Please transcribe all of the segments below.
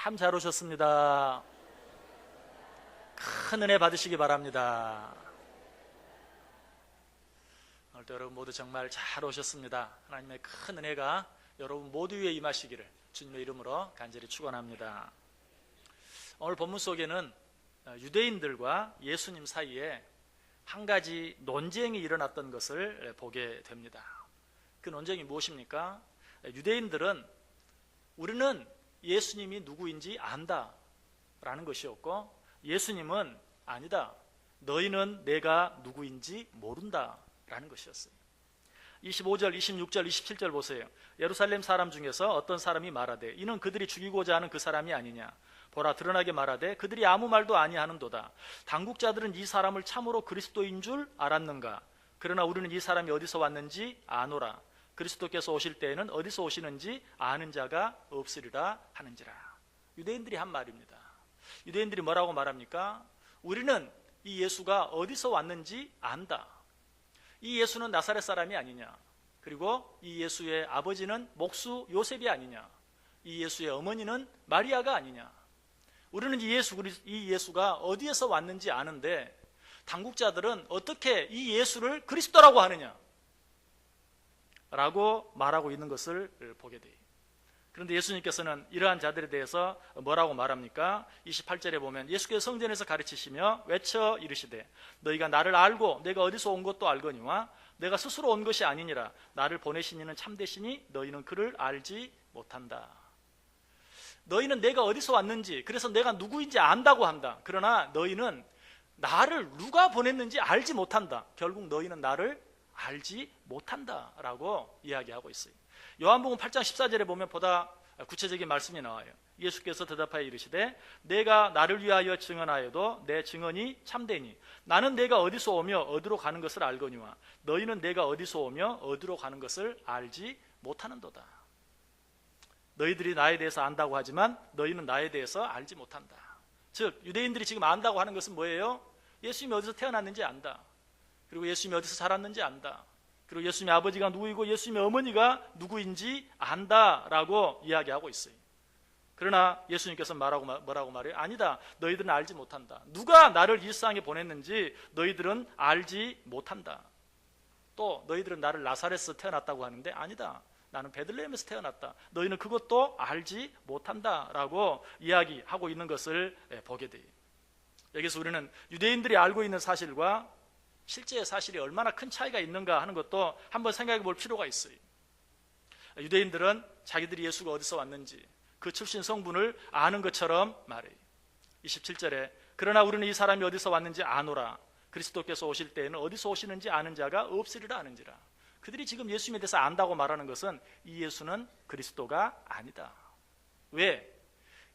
참 잘 오셨습니다. 큰 은혜 받으시기 바랍니다. 오늘도 여러분 모두 정말 잘 오셨습니다. 하나님의 큰 은혜가 여러분 모두 위에 임하시기를 주님의 이름으로 간절히 축원합니다. 오늘 본문 속에는 유대인들과 예수님 사이에 한 가지 논쟁이 일어났던 것을 보게 됩니다. 그 논쟁이 무엇입니까? 유대인들은 우리는 예수님이 누구인지 안다 라는 것이었고, 예수님은 아니다, 너희는 내가 누구인지 모른다 라는 것이었어요. 25절, 26절, 27절 보세요. 예루살렘 사람 중에서 어떤 사람이 말하되 이는 그들이 죽이고자 하는 그 사람이 아니냐. 보라, 드러나게 말하되 그들이 아무 말도 아니하는도다. 당국자들은 이 사람을 참으로 그리스도인 줄 알았는가. 그러나 우리는 이 사람이 어디서 왔는지 아노라. 그리스도께서 오실 때에는 어디서 오시는지 아는 자가 없으리라 하는지라. 유대인들이 한 말입니다. 유대인들이 뭐라고 말합니까? 우리는 이 예수가 어디서 왔는지 안다. 이 예수는 나사렛 사람이 아니냐. 그리고 이 예수의 아버지는 목수 요셉이 아니냐. 이 예수의 어머니는 마리아가 아니냐. 우리는 이 예수가 어디에서 왔는지 아는데 당국자들은 어떻게 이 예수를 그리스도라고 하느냐 라고 말하고 있는 것을 보게 돼요. 그런데 예수님께서는 이러한 자들에 대해서 뭐라고 말합니까? 28절에 보면 예수께서 성전에서 가르치시며 외쳐 이르시되 너희가 나를 알고 내가 어디서 온 것도 알거니와 내가 스스로 온 것이 아니니라. 나를 보내신 이는 참되시니 너희는 그를 알지 못한다. 너희는 내가 어디서 왔는지, 그래서 내가 누구인지 안다고 한다. 그러나 너희는 나를 누가 보냈는지 알지 못한다. 결국 너희는 나를 알지 못한다라고 이야기하고 있어요. 요한복음 8장 14절에 보면 보다 구체적인 말씀이 나와요. 예수께서 대답하여 이르시되 내가 나를 위하여 증언하여도 내 증언이 참되니 나는 내가 어디서 오며 어디로 가는 것을 알거니와 너희는 내가 어디서 오며 어디로 가는 것을 알지 못하는도다. 너희들이 나에 대해서 안다고 하지만 너희는 나에 대해서 알지 못한다. 즉 유대인들이 지금 안다고 하는 것은 뭐예요? 예수님이 어디서 태어났는지 안다. 그리고 예수님이 어디서 자랐는지 안다. 그리고 예수님의 아버지가 누구이고 예수님의 어머니가 누구인지 안다라고 이야기하고 있어요. 그러나 예수님께서 뭐라고 말해요? 아니다, 너희들은 알지 못한다. 누가 나를 이 세상에 보냈는지 너희들은 알지 못한다. 또 너희들은 나를 나사렛에서 태어났다고 하는데 아니다, 나는 베들레헴에서 태어났다. 너희는 그것도 알지 못한다라고 이야기하고 있는 것을 보게 돼요. 여기서 우리는 유대인들이 알고 있는 사실과 실제의 사실이 얼마나 큰 차이가 있는가 하는 것도 한번 생각해 볼 필요가 있어요. 유대인들은 자기들이 예수가 어디서 왔는지 그 출신 성분을 아는 것처럼 말해요. 27절에 그러나 우리는 이 사람이 어디서 왔는지 아노라. 그리스도께서 오실 때에는 어디서 오시는지 아는 자가 없으리라 하는지라. 그들이 지금 예수님에 대해서 안다고 말하는 것은 이 예수는 그리스도가 아니다. 왜?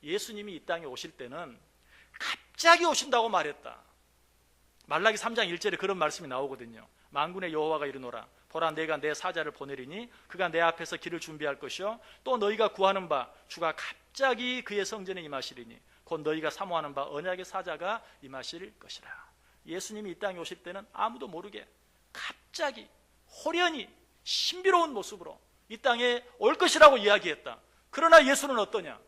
예수님이 이 땅에 오실 때는 갑자기 오신다고 말했다. 말라기 3장 1절에 그런 말씀이 나오거든요. 만군의 여호와가 이르노라. 보라, 내가 내 사자를 보내리니 그가 내 앞에서 길을 준비할 것이요 또 너희가 구하는 바 주가 갑자기 그의 성전에 임하시리니 곧 너희가 사모하는 바 언약의 사자가 임하실 것이라. 예수님이 이 땅에 오실 때는 아무도 모르게 갑자기 호련히 신비로운 모습으로 이 땅에 올 것이라고 이야기했다. 그러나 예수는 어떠냐?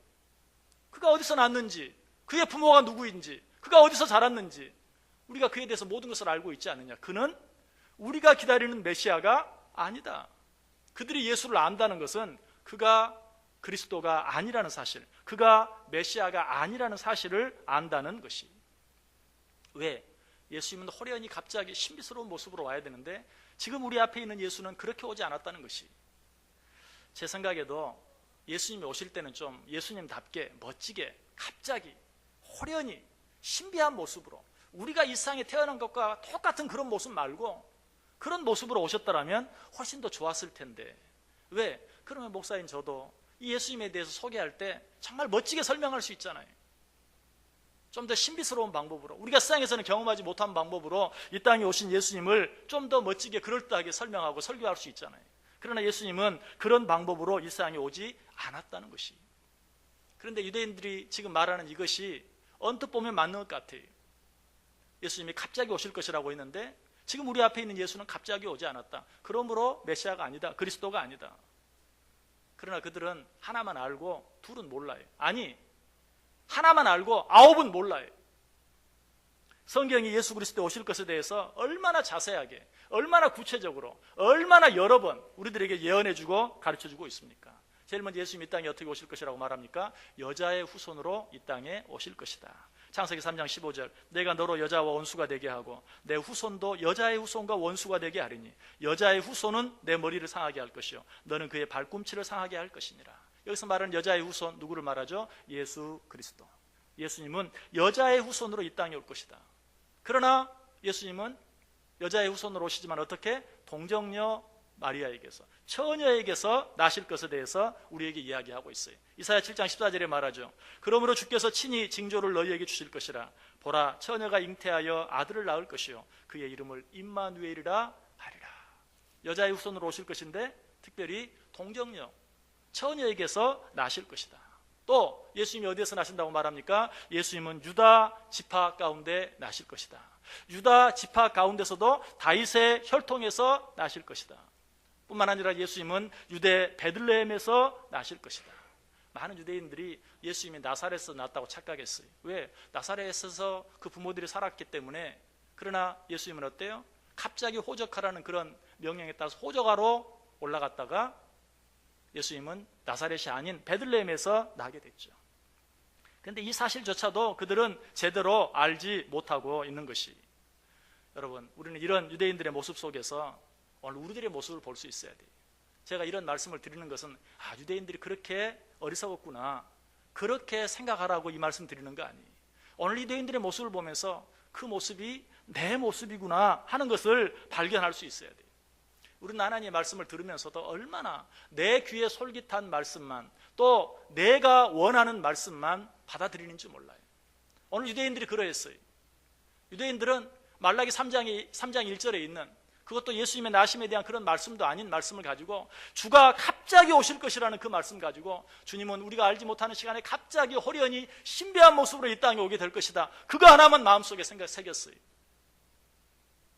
그가 어디서 났는지, 그의 부모가 누구인지, 그가 어디서 자랐는지 우리가 그에 대해서 모든 것을 알고 있지 않느냐. 그는 우리가 기다리는 메시아가 아니다. 그들이 예수를 안다는 것은 그가 그리스도가 아니라는 사실, 그가 메시아가 아니라는 사실을 안다는 것이. 왜? 예수님은 호련히 갑자기 신비스러운 모습으로 와야 되는데 지금 우리 앞에 있는 예수는 그렇게 오지 않았다는 것이. 제 생각에도 예수님이 오실 때는 좀 예수님답게 멋지게 갑자기 호련히 신비한 모습으로 우리가 이 세상에 태어난 것과 똑같은 그런 모습 말고 그런 모습으로 오셨더라면 훨씬 더 좋았을 텐데. 왜? 그러면 목사인 저도 이 예수님에 대해서 소개할 때 정말 멋지게 설명할 수 있잖아요. 좀 더 신비스러운 방법으로, 우리가 세상에서는 경험하지 못한 방법으로 이 땅에 오신 예수님을 좀 더 멋지게 그럴듯하게 설명하고 설교할 수 있잖아요. 그러나 예수님은 그런 방법으로 이 세상에 오지 않았다는 것이. 그런데 유대인들이 지금 말하는 이것이 언뜻 보면 맞는 것 같아요. 예수님이 갑자기 오실 것이라고 했는데 지금 우리 앞에 있는 예수는 갑자기 오지 않았다. 그러므로 메시아가 아니다, 그리스도가 아니다. 그러나 그들은 하나만 알고 둘은 몰라요. 아니, 하나만 알고 9은 몰라요. 성경이 예수 그리스도 오실 것에 대해서 얼마나 자세하게, 얼마나 구체적으로, 얼마나 여러 번 우리들에게 예언해주고 가르쳐주고 있습니까? 제일 먼저 예수님이 이 땅에 어떻게 오실 것이라고 말합니까? 여자의 후손으로 이 땅에 오실 것이다. 창세기 3장 15절, 내가 너로 여자와 원수가 되게 하고 내 후손도 여자의 후손과 원수가 되게 하리니 여자의 후손은 내 머리를 상하게 할 것이요 너는 그의 발꿈치를 상하게 할 것이니라. 여기서 말하는 여자의 후손, 누구를 말하죠? 예수 그리스도. 예수님은 여자의 후손으로 이 땅에 올 것이다. 그러나 예수님은 여자의 후손으로 오시지만 어떻게? 동정녀 마리아에게서, 처녀에게서 나실 것에 대해서 우리에게 이야기하고 있어요. 이사야 7장 14절에 말하죠. 그러므로 주께서 친히 징조를 너희에게 주실 것이라. 보라, 처녀가 잉태하여 아들을 낳을 것이요 그의 이름을 임마누엘이라 하리라. 여자의 후손으로 오실 것인데 특별히 동정녀, 처녀에게서 나실 것이다. 또 예수님이 어디에서 나신다고 말합니까? 예수님은 유다 지파 가운데 나실 것이다. 유다 지파 가운데서도 다윗의 혈통에서 나실 것이다. 뿐만 아니라 예수님은 유대 베들레헴에서 나실 것이다. 많은 유대인들이 예수님이 나사렛에서 났다고 착각했어요. 왜? 나사렛에서 그 부모들이 살았기 때문에. 그러나 예수님은 어때요? 갑자기 호적하라는 그런 명령에 따라서 호적하러 올라갔다가 예수님은 나사렛이 아닌 베들레헴에서 나게 됐죠. 그런데 이 사실조차도 그들은 제대로 알지 못하고 있는 것이, 여러분, 우리는 이런 유대인들의 모습 속에서 오늘 우리들의 모습을 볼 수 있어야 돼요. 제가 이런 말씀을 드리는 것은 유대인들이 그렇게 어리석었구나, 그렇게 생각하라고 이 말씀 드리는 거 아니에요. 오늘 유대인들의 모습을 보면서 그 모습이 내 모습이구나 하는 것을 발견할 수 있어야 돼요. 우리는 하나님의 말씀을 들으면서도 얼마나 내 귀에 솔깃한 말씀만, 또 내가 원하는 말씀만 받아들이는지 몰라요. 오늘 유대인들이 그러했어요. 유대인들은 말라기 3장 1절에 있는, 그것도 예수님의 나심에 대한 그런 말씀도 아닌 말씀을 가지고, 주가 갑자기 오실 것이라는 그 말씀 가지고 주님은 우리가 알지 못하는 시간에 갑자기 호련히 신비한 모습으로 이 땅에 오게 될 것이다, 그거 하나만 마음속에 새겼어요.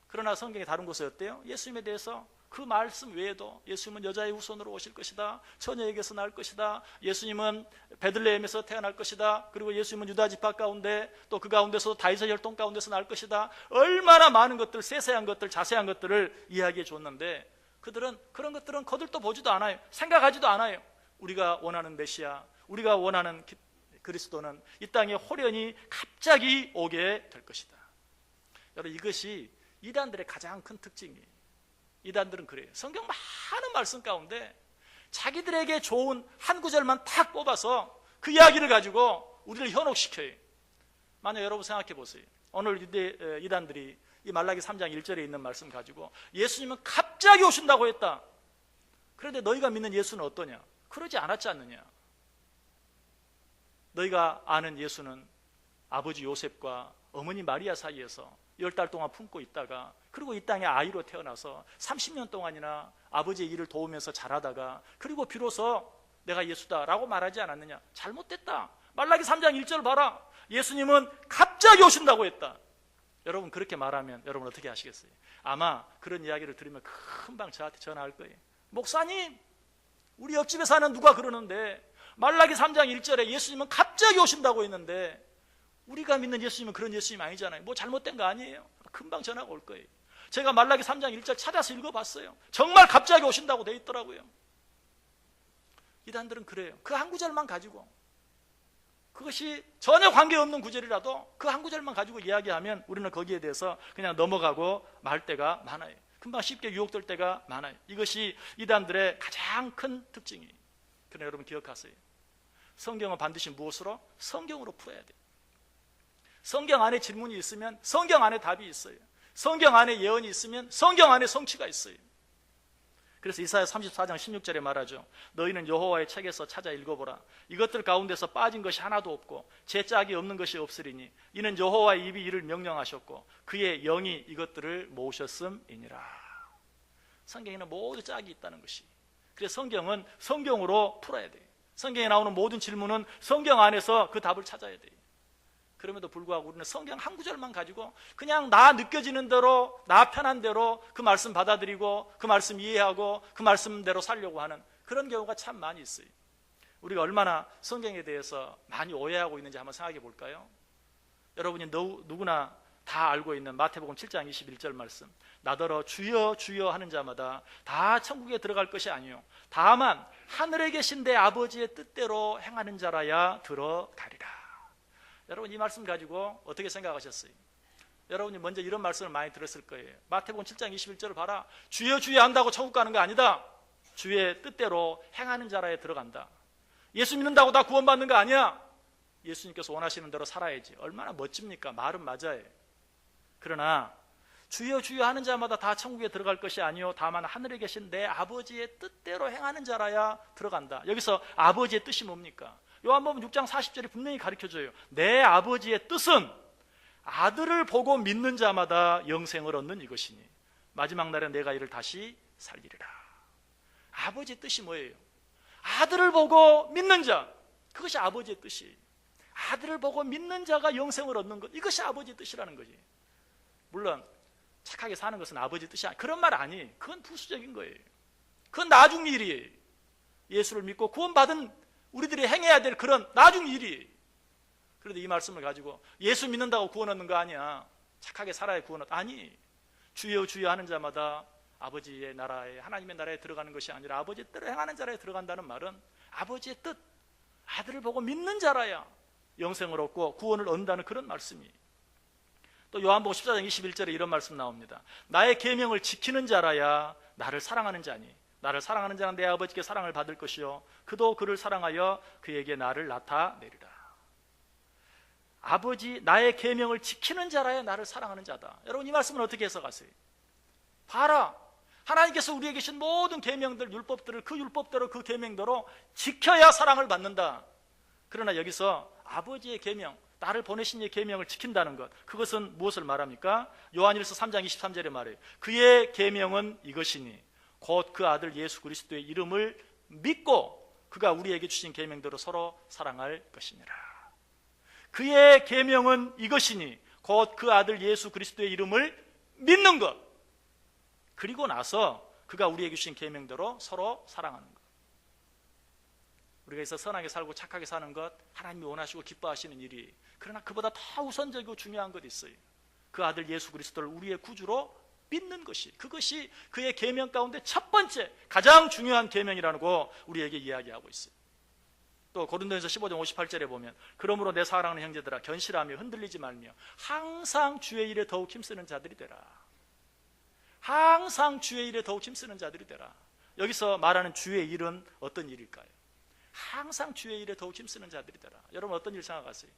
그러나 성경의 다른 곳에 어때요? 예수님에 대해서 그 말씀 외에도 예수님은 여자의 후손으로 오실 것이다, 처녀에게서 날 것이다, 예수님은 베들레헴에서 태어날 것이다, 그리고 예수님은 유다 지파 가운데, 또 그 가운데서 다윗의 혈통 가운데서 날 것이다, 얼마나 많은 것들, 세세한 것들, 자세한 것들을 이야기해 줬는데 그들은 그런 것들은 거들떠 보지도 않아요. 생각하지도 않아요. 우리가 원하는 메시아, 우리가 원하는 그리스도는 이 땅에 호련히 갑자기 오게 될 것이다. 여러분, 이것이 이단들의 가장 큰 특징이에요. 이단들은 그래요. 성경 많은 말씀 가운데 자기들에게 좋은 한 구절만 탁 뽑아서 그 이야기를 가지고 우리를 현혹시켜요. 만약 여러분 생각해 보세요. 오늘 이단들이 이 말라기 3장 1절에 있는 말씀 가지고 예수님은 갑자기 오신다고 했다. 그런데 너희가 믿는 예수는 어떠냐? 그러지 않았지 않느냐? 너희가 아는 예수는 아버지 요셉과 어머니 마리아 사이에서 10달 동안 품고 있다가, 그리고 이 땅에 아이로 태어나서 30년 동안이나 아버지의 일을 도우면서 자라다가, 그리고 비로소 내가 예수다라고 말하지 않았느냐? 잘못됐다. 말라기 3장 1절 봐라. 예수님은 갑자기 오신다고 했다. 여러분, 그렇게 말하면 여러분 어떻게 하시겠어요? 아마 그런 이야기를 들으면 금방 저한테 전화할 거예요. 목사님, 우리 옆집에 사는 누가 그러는데 말라기 3장 1절에 예수님은 갑자기 오신다고 했는데 우리가 믿는 예수님은 그런 예수님 아니잖아요. 뭐 잘못된 거 아니에요. 금방 전화가 올 거예요. 제가 말라기 3장 1절 찾아서 읽어봤어요. 정말 갑자기 오신다고 돼 있더라고요. 이단들은 그래요. 그 한 구절만 가지고, 그것이 전혀 관계없는 구절이라도 그 한 구절만 가지고 이야기하면 우리는 거기에 대해서 그냥 넘어가고 말 때가 많아요. 금방 쉽게 유혹될 때가 많아요. 이것이 이단들의 가장 큰 특징이에요. 그러나 여러분 기억하세요. 성경은 반드시 무엇으로? 성경으로 풀어야 돼요. 성경 안에 질문이 있으면 성경 안에 답이 있어요. 성경 안에 예언이 있으면 성경 안에 성취가 있어요. 그래서 이사야 34장 16절에 말하죠. 너희는 여호와의 책에서 찾아 읽어보라. 이것들 가운데서 빠진 것이 하나도 없고 제 짝이 없는 것이 없으리니 이는 여호와의 입이 이를 명령하셨고 그의 영이 이것들을 모으셨음이니라. 성경에는 모두 짝이 있다는 것이. 그래서 성경은 성경으로 풀어야 돼요. 성경에 나오는 모든 질문은 성경 안에서 그 답을 찾아야 돼요. 그럼에도 불구하고 우리는 성경 한 구절만 가지고 그냥 나 느껴지는 대로, 나 편한 대로 그 말씀 받아들이고 그 말씀 이해하고 그 말씀대로 살려고 하는 그런 경우가 참 많이 있어요. 우리가 얼마나 성경에 대해서 많이 오해하고 있는지 한번 생각해 볼까요? 여러분이 누구나 다 알고 있는 마태복음 7장 21절 말씀, 나더러 주여 주여 하는 자마다 다 천국에 들어갈 것이 아니요 다만 하늘에 계신 내 아버지의 뜻대로 행하는 자라야 들어가리라. 여러분, 이 말씀 가지고 어떻게 생각하셨어요? 여러분이 먼저 이런 말씀을 많이 들었을 거예요. 마태복음 7장 21절을 봐라. 주여 주여 한다고 천국 가는 거 아니다. 주의 뜻대로 행하는 자라야 들어간다. 예수 믿는다고 다 구원받는 거 아니야. 예수님께서 원하시는 대로 살아야지. 얼마나 멋집니까? 말은 맞아요. 그러나 주여 주여 하는 자마다 다 천국에 들어갈 것이 아니요 다만 하늘에 계신 내 아버지의 뜻대로 행하는 자라야 들어간다. 여기서 아버지의 뜻이 뭡니까? 요한복음 6장 40절에 분명히 가르쳐줘요. 내 아버지의 뜻은 아들을 보고 믿는 자마다 영생을 얻는 이것이니 마지막 날에 내가 이를 다시 살리리라. 아버지의 뜻이 뭐예요? 아들을 보고 믿는 자, 그것이 아버지의 뜻이에요. 아들을 보고 믿는 자가 영생을 얻는 것, 이것이 아버지의 뜻이라는 거지. 물론 착하게 사는 것은 아버지의 뜻이 아니, 그런 말 아니에요. 그건 부수적인 거예요. 그건 나중 일이에요. 예수를 믿고 구원받은 우리들이 행해야 될 그런 나중 일이에요. 그런데 이 말씀을 가지고 예수 믿는다고 구원 얻는 거 아니야, 착하게 살아야 구원 얻, 아니, 주여 주여 하는 자마다 아버지의 나라에, 하나님의 나라에 들어가는 것이 아니라 아버지의 뜻을 행하는 자라에 들어간다는 말은 아버지의 뜻, 아들을 보고 믿는 자라야 영생을 얻고 구원을 얻는다는 그런 말씀이에요. 또 요한복음 14장 21절에 이런 말씀 나옵니다. 나의 계명을 지키는 자라야 나를 사랑하는 자니 나를 사랑하는 자는 내 아버지께 사랑을 받을 것이요 그도 그를 사랑하여 그에게 나를 나타내리라. 아버지, 나의 계명을 지키는 자라야 나를 사랑하는 자다. 여러분, 이 말씀은 어떻게 해석하세요? 봐라, 하나님께서 우리에게 주신 모든 계명들, 율법들을 그 율법대로 그 계명대로 지켜야 사랑을 받는다. 그러나 여기서 아버지의 계명, 나를 보내신 이의 계명을 지킨다는 것, 그것은 무엇을 말합니까? 요한일서 3장 23절에 말해요. 그의 계명은 이것이니 곧 그 아들 예수 그리스도의 이름을 믿고 그가 우리에게 주신 계명대로 서로 사랑할 것이니라. 그의 계명은 이것이니 곧 그 아들 예수 그리스도의 이름을 믿는 것, 그리고 나서 그가 우리에게 주신 계명대로 서로 사랑하는 것. 우리가 있어 선하게 살고 착하게 사는 것, 하나님이 원하시고 기뻐하시는 일이, 그러나 그보다 더 우선적이고 중요한 것이 있어요. 그 아들 예수 그리스도를 우리의 구주로 믿는 것이, 그것이 그의 계명 가운데 첫 번째 가장 중요한 계명이라고 우리에게 이야기하고 있어요. 또 고린도전서 15장 58절에 보면 그러므로 내 사랑하는 형제들아 견실하며 흔들리지 말며 항상 주의 일에 더욱 힘쓰는 자들이 되라. 항상 주의 일에 더욱 힘쓰는 자들이 되라. 여기서 말하는 주의 일은 어떤 일일까요? 항상 주의 일에 더욱 힘쓰는 자들이 되라. 여러분, 어떤 일 생각하세요?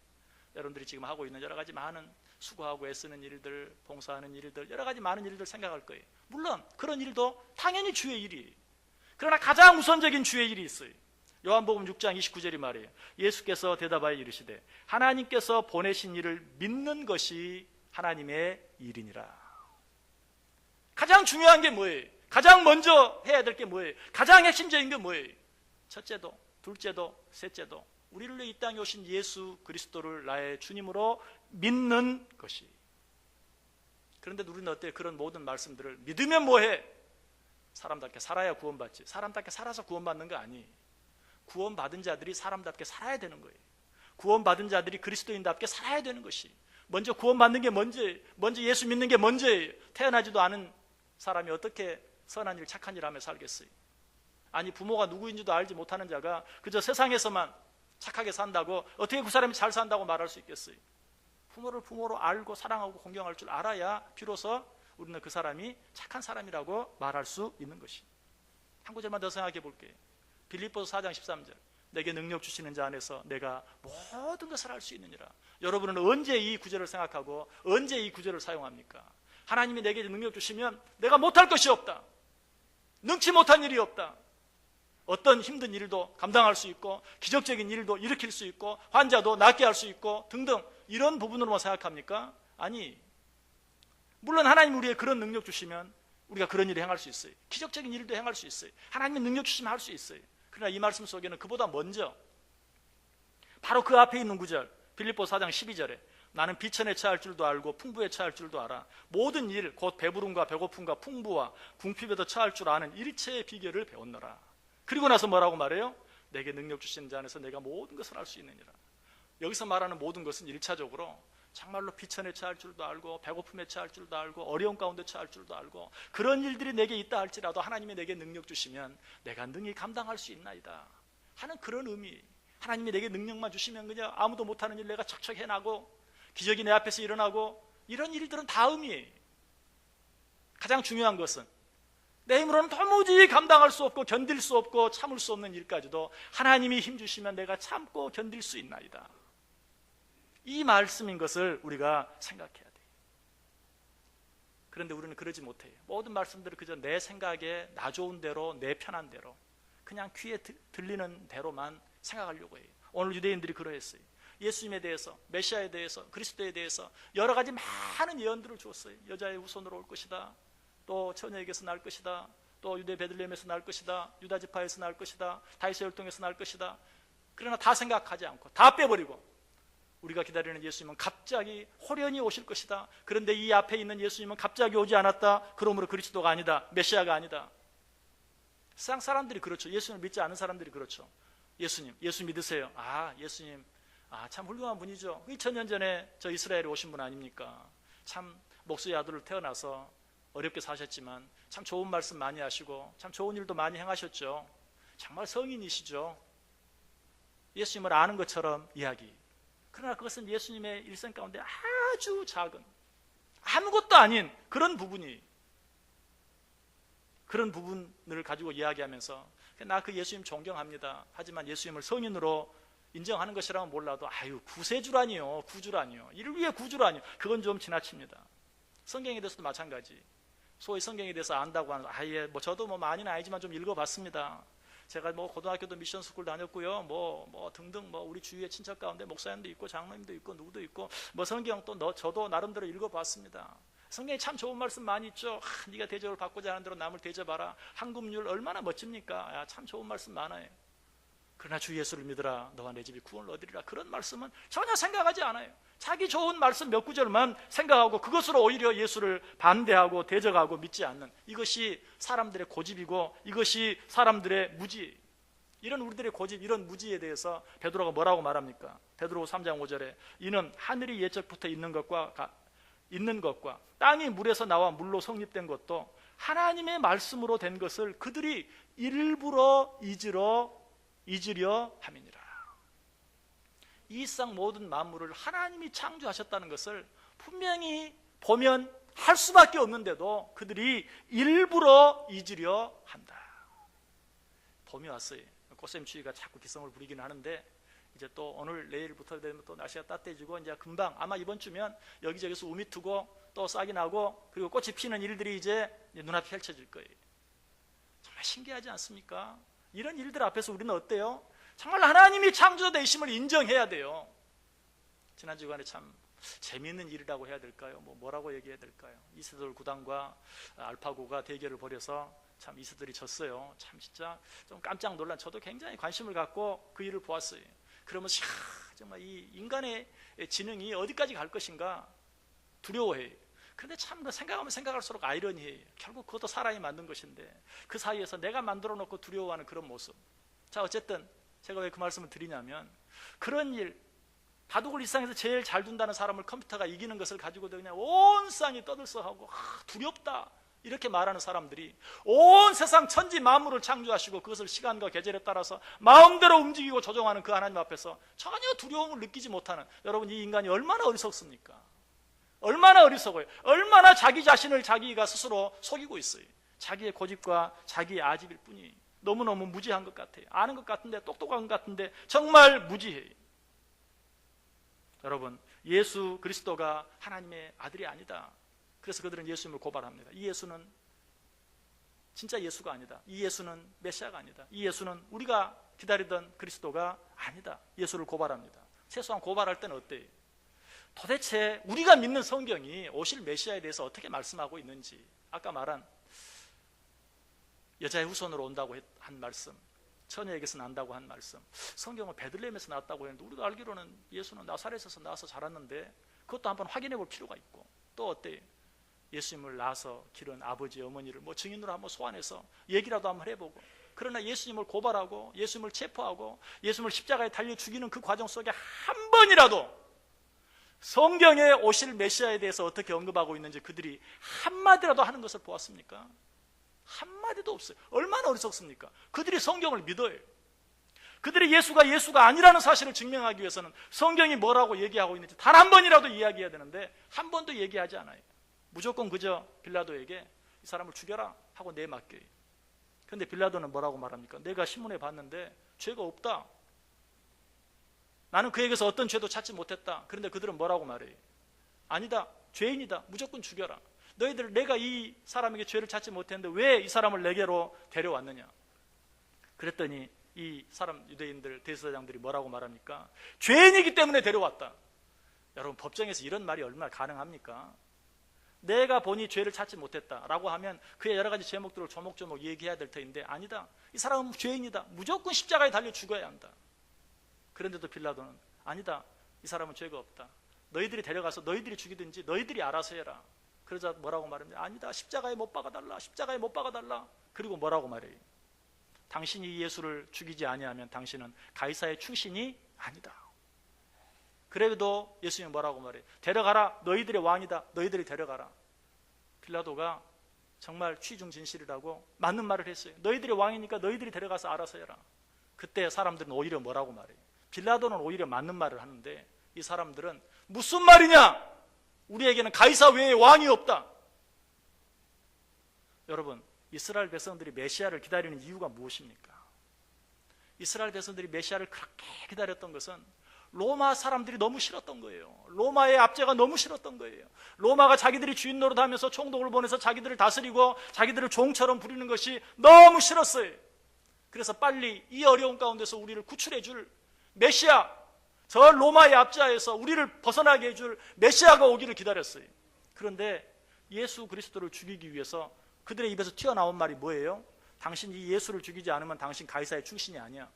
여러분들이 지금 하고 있는 여러 가지 많은 수고하고 애쓰는 일들, 봉사하는 일들, 여러 가지 많은 일들 생각할 거예요. 물론 그런 일도 당연히 주의 일이에요. 그러나 가장 우선적인 주의 일이 있어요. 요한복음 6장 29절이 말이에요. 예수께서 대답하여 이르시되 하나님께서 보내신 일을 믿는 것이 하나님의 일이니라. 가장 중요한 게 뭐예요? 가장 먼저 해야 될 게 뭐예요? 가장 핵심적인 게 뭐예요? 첫째도 둘째도 셋째도 우리를 위해 이 땅에 오신 예수 그리스도를 나의 주님으로 믿는 것이. 그런데 우리는 어때요? 그런 모든 말씀들을 믿으면 뭐해? 사람답게 살아야 구원받지. 사람답게 살아서 구원받는 거 아니에요. 구원받은 자들이 사람답게 살아야 되는 거예요. 구원받은 자들이 그리스도인답게 살아야 되는 것이. 먼저 구원받는 게 먼저 예수 믿는 게 먼저예요. 태어나지도 않은 사람이 어떻게 선한 일, 착한 일 하며 살겠어요? 아니, 부모가 누구인지도 알지 못하는 자가 그저 세상에서만 착하게 산다고 어떻게 그 사람이 잘 산다고 말할 수 있겠어요? 부모를 부모로 알고 사랑하고 공경할 줄 알아야 비로소 우리는 그 사람이 착한 사람이라고 말할 수 있는 것이. 한 구절만 더 생각해 볼게요. 빌립보서 4장 13절. 내게 능력 주시는 자 안에서 내가 모든 것을 할 수 있느니라. 여러분은 언제 이 구절을 생각하고 언제 이 구절을 사용합니까? 하나님이 내게 능력 주시면 내가 못할 것이 없다. 능치 못한 일이 없다. 어떤 힘든 일도 감당할 수 있고 기적적인 일도 일으킬 수 있고 환자도 낫게 할 수 있고 등등, 이런 부분으로만 생각합니까? 아니, 물론 하나님 우리에게 그런 능력 주시면 우리가 그런 일을 행할 수 있어요. 기적적인 일도 행할 수 있어요. 하나님이 능력 주시면 할 수 있어요. 그러나 이 말씀 속에는 그보다 먼저 바로 그 앞에 있는 구절, 빌립보서 4장 12절에 나는 비천에 처할 줄도 알고 풍부에 처할 줄도 알아. 모든 일, 곧 배부름과 배고픔과 풍부와 궁핍에도 처할 줄 아는 일체의 비결을 배웠노라. 그리고 나서 뭐라고 말해요? 내게 능력 주시는 자 안에서 내가 모든 것을 할 수 있느니라. 여기서 말하는 모든 것은 1차적으로 정말로 비천에 처할 줄도 알고 배고픔에 처할 줄도 알고 어려운 가운데 처할 줄도 알고 그런 일들이 내게 있다 할지라도 하나님이 내게 능력 주시면 내가 능히 감당할 수 있나이다 하는 그런 의미. 하나님이 내게 능력만 주시면 그냥 아무도 못하는 일 내가 척척 해나고 기적이 내 앞에서 일어나고 이런 일들은 다 의미예요. 가장 중요한 것은 내 힘으로는 도무지 감당할 수 없고 견딜 수 없고 참을 수 없는 일까지도 하나님이 힘 주시면 내가 참고 견딜 수 있나이다. 이 말씀인 것을 우리가 생각해야 돼요. 그런데 우리는 그러지 못해요. 모든 말씀들을 그저 내 생각에 나 좋은 대로 내 편한 대로 그냥 귀에 들리는 대로만 생각하려고 해요. 오늘 유대인들이 그러했어요. 예수님에 대해서, 메시아에 대해서, 그리스도에 대해서 여러 가지 많은 예언들을 주었어요. 여자의 후손으로 올 것이다, 또 처녀에게서 날 것이다, 또 유대 베들레헴에서 날 것이다, 유다 지파에서 날 것이다, 다윗의 혈통에서 날 것이다. 그러나 다 생각하지 않고 다 빼버리고 우리가 기다리는 예수님은 갑자기 호련히 오실 것이다. 그런데 이 앞에 있는 예수님은 갑자기 오지 않았다. 그러므로 그리스도가 아니다, 메시아가 아니다. 세상 사람들이 그렇죠. 예수님을 믿지 않은 사람들이 그렇죠. 예수 믿으세요. 예수님 참 훌륭한 분이죠. 2000년 전에 저 이스라엘에 오신 분 아닙니까? 참 목수의 아들로 태어나서 어렵게 사셨지만 참 좋은 말씀 많이 하시고 참 좋은 일도 많이 행하셨죠. 정말 성인이시죠. 예수님을 아는 것처럼 이야기. 그러나 그것은 예수님의 일생 가운데 아주 작은 아무것도 아닌 그런 부분이, 그런 부분을 가지고 이야기하면서 나 그 예수님 존경합니다. 하지만 예수님을 성인으로 인정하는 것이라면 몰라도 구세주라니요, 구주라니요, 이를 위해 구주라니요, 그건 좀 지나칩니다. 성경에 대해서도 마찬가지. 소위 성경에 대해서 안다고 하는 저도 많이는 아니지만 좀 읽어봤습니다. 제가 고등학교도 미션 스쿨 다녔고요, 등등 우리 주위의 친척 가운데 목사님도 있고 장로님도 있고 누구도 있고 성경 또 저도 나름대로 읽어봤습니다. 성경에 참 좋은 말씀 많이 있죠. 네가 대접을 받고자 하는 대로 남을 대접하라. 한금률 얼마나 멋집니까? 참 좋은 말씀 많아요. 그러나 주 예수를 믿으라, 너와 내 집이 구원을 얻으리라. 그런 말씀은 전혀 생각하지 않아요. 자기 좋은 말씀 몇 구절만 생각하고 그것으로 오히려 예수를 반대하고 대적하고 믿지 않는, 이것이 사람들의 고집이고 이것이 사람들의 무지. 이런 우리들의 고집, 이런 무지에 대해서 베드로가 뭐라고 말합니까? 베드로후 3장 5절에 이는 하늘이 예적부터 있는 것과 땅이 물에서 나와 물로 성립된 것도 하나님의 말씀으로 된 것을 그들이 일부러 잊으려 함이니라. 이 세상 모든 만물을 하나님이 창조하셨다는 것을 분명히 보면 할 수밖에 없는데도 그들이 일부러 잊으려 한다. 봄이 왔어요. 꽃샘추위가 자꾸 기성을 부리기는 하는데 이제 또 오늘 내일부터 되면 또 날씨가 따뜻해지고 이제 금방 아마 이번 주면 여기저기서 우미 트고 또 싹이 나고 그리고 꽃이 피는 일들이 이제 눈앞에 펼쳐질 거예요. 정말 신기하지 않습니까? 이런 일들 앞에서 우리는 어때요? 정말 하나님이 창조되심을 인정해야 돼요. 지난 주간에 참 재미있는 일이라고 해야 될까요? 뭐라고 얘기해야 될까요? 이세돌 구단과 알파고가 대결을 벌여서 참 이세돌이 졌어요. 참 진짜 좀 깜짝 놀란, 저도 굉장히 관심을 갖고 그 일을 보았어요. 그러면서 정말 이 인간의 지능이 어디까지 갈 것인가 두려워해요. 그런데 참 생각하면 생각할수록 아이러니해요. 결국 그것도 사람이 만든 것인데 그 사이에서 내가 만들어 놓고 두려워하는 그런 모습. 자, 어쨌든 제가 왜 그 말씀을 드리냐면, 그런 일, 바둑을 이 세상에서 제일 잘 둔다는 사람을 컴퓨터가 이기는 것을 가지고도 그냥 온 세상이 떠들썩하고 두렵다 이렇게 말하는 사람들이 온 세상 천지 만물을 창조하시고 그것을 시간과 계절에 따라서 마음대로 움직이고 조종하는 그 하나님 앞에서 전혀 두려움을 느끼지 못하는, 여러분 이 인간이 얼마나 어리석습니까? 얼마나 어리석어요. 얼마나 자기 자신을 자기가 스스로 속이고 있어요. 자기의 고집과 자기의 아집일 뿐이. 너무너무 무지한 것 같아요. 아는 것 같은데, 똑똑한 것 같은데 정말 무지해요. 여러분, 예수 그리스도가 하나님의 아들이 아니다. 그래서 그들은 예수님을 고발합니다. 이 예수는 진짜 예수가 아니다. 이 예수는 메시아가 아니다. 이 예수는 우리가 기다리던 그리스도가 아니다. 예수를 고발합니다. 최소한 고발할 때는 어때요? 도대체 우리가 믿는 성경이 오실 메시아에 대해서 어떻게 말씀하고 있는지, 아까 말한 여자의 후손으로 온다고 한 말씀, 처녀에게서 난다고 한 말씀, 성경은 베들레헴에서 나왔다고 했는데 우리가 알기로는 예수는 나사렛에서 나와서 자랐는데 그것도 한번 확인해 볼 필요가 있고, 또 어때요? 예수님을 낳아서 기른 아버지 어머니를 증인으로 한번 소환해서 얘기라도 한번 해보고, 그러나 예수님을 고발하고 예수님을 체포하고 예수님을 십자가에 달려 죽이는 그 과정 속에 한 번이라도 성경에 오실 메시아에 대해서 어떻게 언급하고 있는지 그들이 한마디라도 하는 것을 보았습니까? 한마디도 없어요. 얼마나 어리석습니까? 그들이 성경을 믿어요. 그들이 예수가 아니라는 사실을 증명하기 위해서는 성경이 뭐라고 얘기하고 있는지 단 한 번이라도 이야기해야 되는데 한 번도 얘기하지 않아요. 무조건 그저 빌라도에게 이 사람을 죽여라 하고 내맡겨요. 그런데 빌라도는 뭐라고 말합니까? 내가 신문에 봤는데 죄가 없다. 나는 그에게서 어떤 죄도 찾지 못했다. 그런데 그들은 뭐라고 말해요? 아니다. 죄인이다. 무조건 죽여라. 너희들 내가 이 사람에게 죄를 찾지 못했는데 왜 이 사람을 내게로 데려왔느냐? 그랬더니 이 사람 유대인들 대제사장들이 뭐라고 말합니까? 죄인이기 때문에 데려왔다. 여러분 법정에서 이런 말이 얼마나 가능합니까? 내가 보니 죄를 찾지 못했다라고 하면 그의 여러 가지 제목들을 조목조목 얘기해야 될 터인데 아니다. 이 사람은 죄인이다. 무조건 십자가에 달려 죽어야 한다. 그런데도 빌라도는 아니다. 이 사람은 죄가 없다. 너희들이 데려가서 너희들이 죽이든지 너희들이 알아서 해라. 그러자 뭐라고 말합니까? 아니다. 십자가에 못 박아달라. 십자가에 못 박아달라. 그리고 뭐라고 말해요? 당신이 예수를 죽이지 아니하면 당신은 가이사의 출신이 아니다. 그래도 예수님이 뭐라고 말해요? 데려가라. 너희들의 왕이다. 너희들이 데려가라. 빌라도가 정말 취중진실이라고 맞는 말을 했어요. 너희들의 왕이니까 너희들이 데려가서 알아서 해라. 그때 사람들은 오히려 뭐라고 말해요? 빌라도는 오히려 맞는 말을 하는데 이 사람들은 무슨 말이냐? 우리에게는 가이사 외에 왕이 없다. 여러분, 이스라엘 백성들이 메시아를 기다리는 이유가 무엇입니까? 이스라엘 백성들이 메시아를 그렇게 기다렸던 것은 로마 사람들이 너무 싫었던 거예요. 로마의 압제가 너무 싫었던 거예요. 로마가 자기들이 주인 노릇하면서 총독을 보내서 자기들을 다스리고 자기들을 종처럼 부리는 것이 너무 싫었어요. 그래서 빨리 이 어려운 가운데서 우리를 구출해 줄 메시아, 저 로마의 압제에서 우리를 벗어나게 해줄 메시아가 오기를 기다렸어요. 그런데 예수 그리스도를 죽이기 위해서 그들의 입에서 튀어나온 말이 뭐예요? 당신 이 예수를 죽이지 않으면 당신 가이사의 출신이 아니야.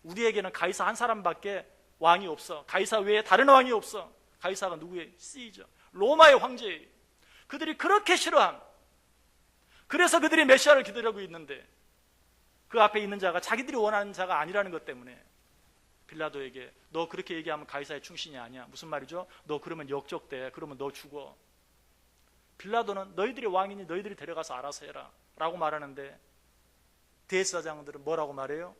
우리에게는 가이사 한 사람밖에 왕이 없어. 가이사 외에 다른 왕이 없어. 가이사가 누구예요? 시저, 로마의 황제예요. 그들이 그렇게 싫어한, 그래서 그들이 메시아를 기다리고 있는데 그 앞에 있는 자가 자기들이 원하는 자가 아니라는 것 때문에 빌라도에게 너 그렇게 얘기하면 가이사의 충신이 아니야. 무슨 말이죠? 너 그러면 역적돼. 그러면 너 죽어. 빌라도는 너희들이 왕이니 너희들이 데려가서 알아서 해라 라고 말하는데 대제사장들은 뭐라고 말해요?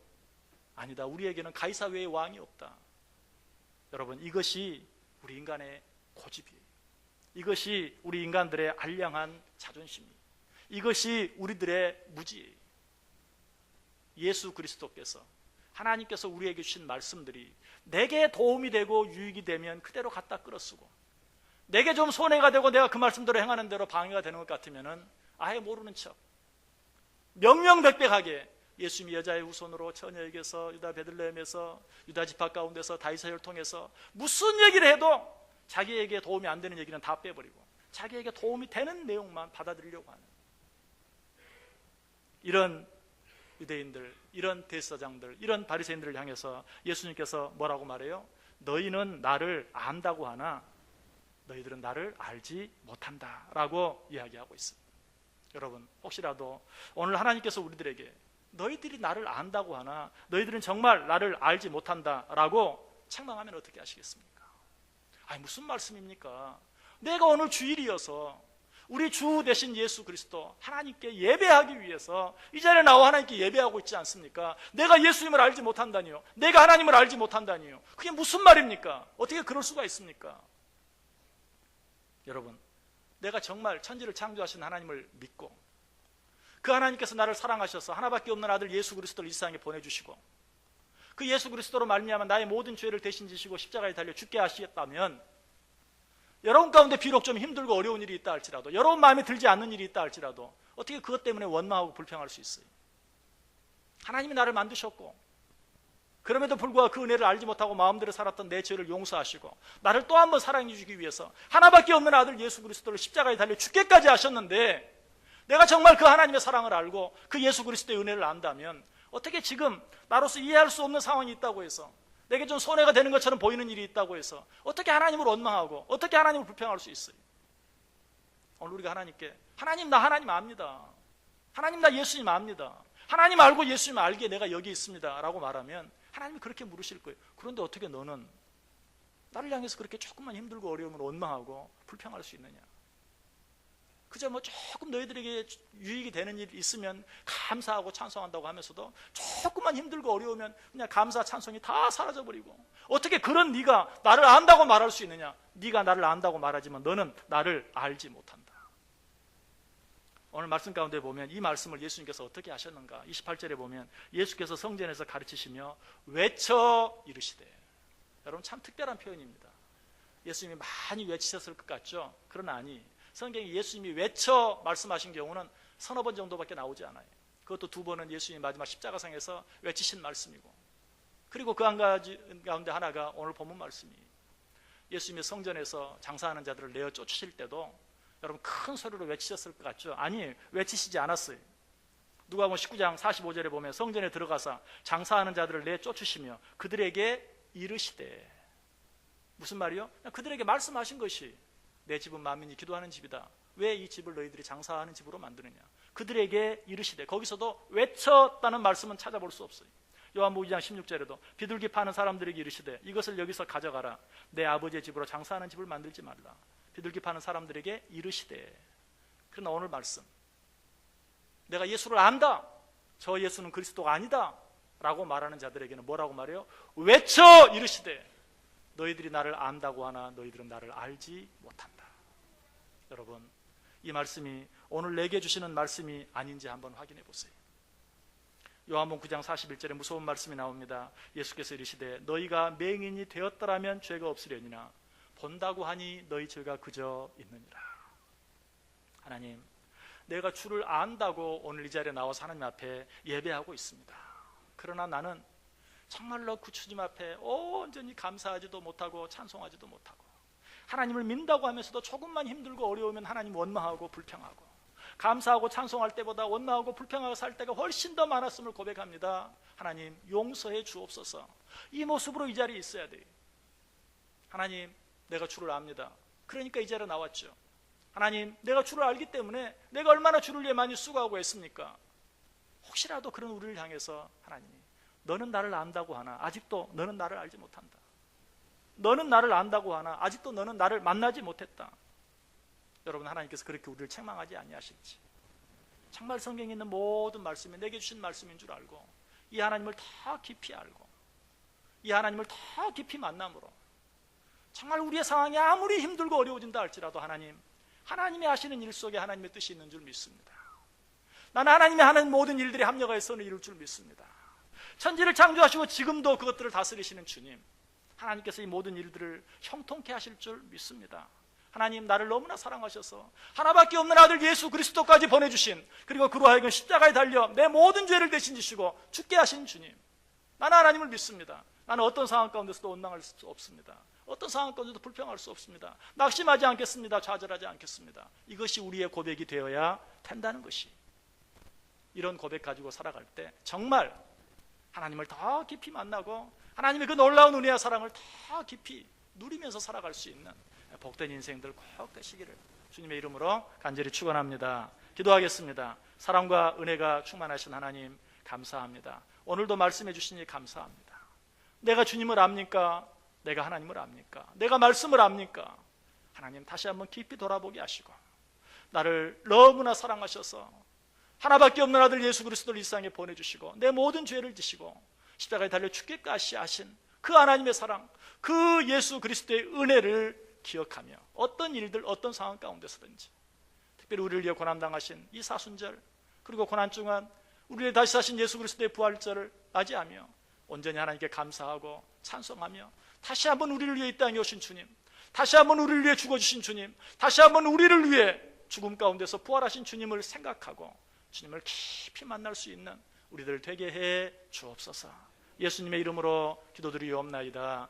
아니다. 우리에게는 가이사 외에 왕이 없다. 여러분, 이것이 우리 인간의 고집이에요. 이것이 우리 인간들의 알량한 자존심이에요. 이것이 우리들의 무지예요. 예수 그리스도께서, 하나님께서 우리에게 주신 말씀들이 내게 도움이 되고 유익이 되면 그대로 갖다 끌어쓰고, 내게 좀 손해가 되고 내가 그 말씀대로 행하는 대로 방해가 되는 것 같으면 아예 모르는 척 명명백백하게 예수님이 여자의 후손으로 처녀에게서 유다 베들레헴에서 유다 지파 가운데서 다윗의 혈통에서 무슨 얘기를 해도 자기에게 도움이 안 되는 얘기는 다 빼버리고 자기에게 도움이 되는 내용만 받아들이려고 하는 이런 유대인들, 이런 대제사장들, 이런 바리새인들을 향해서 예수님께서 뭐라고 말해요? 너희는 나를 안다고 하나 너희들은 나를 알지 못한다 라고 이야기하고 있습니다. 여러분, 혹시라도 오늘 하나님께서 우리들에게 너희들이 나를 안다고 하나 너희들은 정말 나를 알지 못한다 라고 책망하면 어떻게 하시겠습니까? 아니, 무슨 말씀입니까? 내가 오늘 주일이어서 우리 주 되신 예수 그리스도 하나님께 예배하기 위해서 이 자리에 나와 하나님께 예배하고 있지 않습니까? 내가 예수님을 알지 못한다니요? 내가 하나님을 알지 못한다니요? 그게 무슨 말입니까? 어떻게 그럴 수가 있습니까? 여러분, 내가 정말 천지를 창조하신 하나님을 믿고 그 하나님께서 나를 사랑하셔서 하나밖에 없는 아들 예수 그리스도를 이 세상에 보내주시고 그 예수 그리스도로 말미암아 나의 모든 죄를 대신 지시고 십자가에 달려 죽게 하시겠다면 여러분 가운데 비록 좀 힘들고 어려운 일이 있다 할지라도, 여러분 마음에 들지 않는 일이 있다 할지라도 어떻게 그것 때문에 원망하고 불평할 수 있어요? 하나님이 나를 만드셨고 그럼에도 불구하고 그 은혜를 알지 못하고 마음대로 살았던 내 죄를 용서하시고 나를 또 한 번 사랑해 주기 위해서 하나밖에 없는 아들 예수 그리스도를 십자가에 달려 죽게까지 하셨는데 내가 정말 그 하나님의 사랑을 알고 그 예수 그리스도의 은혜를 안다면 어떻게 지금 나로서 이해할 수 없는 상황이 있다고 해서, 내게 좀 손해가 되는 것처럼 보이는 일이 있다고 해서 어떻게 하나님을 원망하고 어떻게 하나님을 불평할 수 있어요? 오늘 우리가 하나님께, 하나님 나 하나님 압니다. 하나님 나 예수님 압니다. 하나님 알고 예수님 알기에 내가 여기 있습니다 라고 말하면 하나님이 그렇게 물으실 거예요. 그런데 어떻게 너는 나를 향해서 그렇게 조금만 힘들고 어려움을 원망하고 불평할 수 있느냐? 그저 뭐 조금 너희들에게 유익이 되는 일이 있으면 감사하고 찬송한다고 하면서도 조금만 힘들고 어려우면 그냥 감사 찬송이 다 사라져버리고, 어떻게 그런 네가 나를 안다고 말할 수 있느냐? 네가 나를 안다고 말하지만 너는 나를 알지 못한다. 오늘 말씀 가운데 보면 이 말씀을 예수님께서 어떻게 하셨는가? 28절에 보면 예수께서 성전에서 가르치시며 외쳐 이르시되. 여러분 참 특별한 표현입니다. 예수님이 많이 외치셨을 것 같죠? 그러나 아니, 성경에 예수님이 외쳐 말씀하신 경우는 서너 번 정도밖에 나오지 않아요. 그것도 두 번은 예수님이 마지막 십자가상에서 외치신 말씀이고, 그리고 그 한 가지 가운데 하나가 오늘 본문 말씀이에요. 예수님이 성전에서 장사하는 자들을 내어 쫓으실 때도 여러분 큰 소리로 외치셨을 것 같죠? 아니, 외치시지 않았어요. 누가복음 19장 45절에 보면 성전에 들어가서 장사하는 자들을 내어 쫓으시며 그들에게 이르시되. 무슨 말이요? 그들에게 말씀하신 것이 내 집은 만민이 기도하는 집이다. 왜 이 집을 너희들이 장사하는 집으로 만드느냐? 그들에게 이르시되. 거기서도 외쳤다는 말씀은 찾아볼 수 없어요. 요한복음 2장 16절에도 비둘기 파는 사람들에게 이르시되 이것을 여기서 가져가라. 내 아버지의 집으로 장사하는 집을 만들지 말라. 비둘기 파는 사람들에게 이르시되. 그러나 오늘 말씀, 내가 예수를 안다, 저 예수는 그리스도가 아니다 라고 말하는 자들에게는 뭐라고 말해요? 외쳐 이르시되 너희들이 나를 안다고 하나 너희들은 나를 알지 못한다. 여러분, 이 말씀이 오늘 내게 주시는 말씀이 아닌지 한번 확인해 보세요. 요한복음 9장 41절에 무서운 말씀이 나옵니다. 예수께서 이르시되 너희가 맹인이 되었더라면 죄가 없으려니나 본다고 하니 너희 죄가 그저 있느니라. 하나님, 내가 주를 안다고 오늘 이 자리에 나와서 하나님 앞에 예배하고 있습니다. 그러나 나는 정말로 그 주님 앞에 온전히 감사하지도 못하고 찬송하지도 못하고, 하나님을 믿는다고 하면서도 조금만 힘들고 어려우면 하나님 원망하고 불평하고, 감사하고 찬송할 때보다 원망하고 불평하고 살 때가 훨씬 더 많았음을 고백합니다. 하나님 용서해 주옵소서. 이 모습으로 이 자리에 있어야 돼요. 하나님, 내가 주를 압니다. 그러니까 이 자리에 나왔죠. 하나님, 내가 주를 알기 때문에 내가 얼마나 주를 위해 많이 수고하고 했습니까? 혹시라도 그런 우리를 향해서 하나님이 너는 나를 안다고 하나 아직도 너는 나를 알지 못한다. 너는 나를 안다고 하나 아직도 너는 나를 만나지 못했다. 여러분, 하나님께서 그렇게 우리를 책망하지 아니하실지. 정말 성경에 있는 모든 말씀이 내게 주신 말씀인 줄 알고, 이 하나님을 더 깊이 알고, 이 하나님을 더 깊이 만남으로 정말 우리의 상황이 아무리 힘들고 어려워진다 할지라도 하나님이 하시는 일 속에 하나님의 뜻이 있는 줄 믿습니다. 나는 하나님이 하는 모든 일들이 합력하여 선을 이룰 줄 믿습니다. 천지를 창조하시고 지금도 그것들을 다스리시는 주님, 하나님께서 이 모든 일들을 형통케 하실 줄 믿습니다. 하나님, 나를 너무나 사랑하셔서 하나밖에 없는 아들 예수 그리스도까지 보내주신, 그리고 그로 하여금 십자가에 달려 내 모든 죄를 대신 지시고 죽게 하신 주님, 나는 하나님을 믿습니다. 나는 어떤 상황 가운데서도 원망할 수 없습니다. 어떤 상황 가운데도 불평할 수 없습니다. 낙심하지 않겠습니다. 좌절하지 않겠습니다. 이것이 우리의 고백이 되어야 된다는 것이, 이런 고백 가지고 살아갈 때 정말 하나님을 더 깊이 만나고 하나님의 그 놀라운 은혜와 사랑을 더 깊이 누리면서 살아갈 수 있는 복된 인생들 꼭 되시기를 주님의 이름으로 간절히 축원합니다. 기도하겠습니다. 사랑과 은혜가 충만하신 하나님, 감사합니다. 오늘도 말씀해 주시니 감사합니다. 내가 주님을 압니까? 내가 하나님을 압니까? 내가 말씀을 압니까? 하나님, 다시 한번 깊이 돌아보게 하시고 나를 너무나 사랑하셔서 하나밖에 없는 아들 예수 그리스도를 이 세상에 보내주시고 내 모든 죄를 지시고 십자가에 달려 죽기까지 하신 그 하나님의 사랑, 그 예수 그리스도의 은혜를 기억하며 어떤 일들, 어떤 상황 가운데서든지, 특별히 우리를 위해 고난당하신 이 사순절, 그리고 고난 중간 우리를 다시 사신 예수 그리스도의 부활절을 맞이하며 온전히 하나님께 감사하고 찬송하며 다시 한번 우리를 위해 이 땅에 오신 주님, 다시 한번 우리를 위해 죽어주신 주님, 다시 한번 우리를 위해 죽음 가운데서 부활하신 주님을 생각하고 주님을 깊이 만날 수 있는 우리들 되게 해 주옵소서. 예수님의 이름으로 기도드리옵나이다.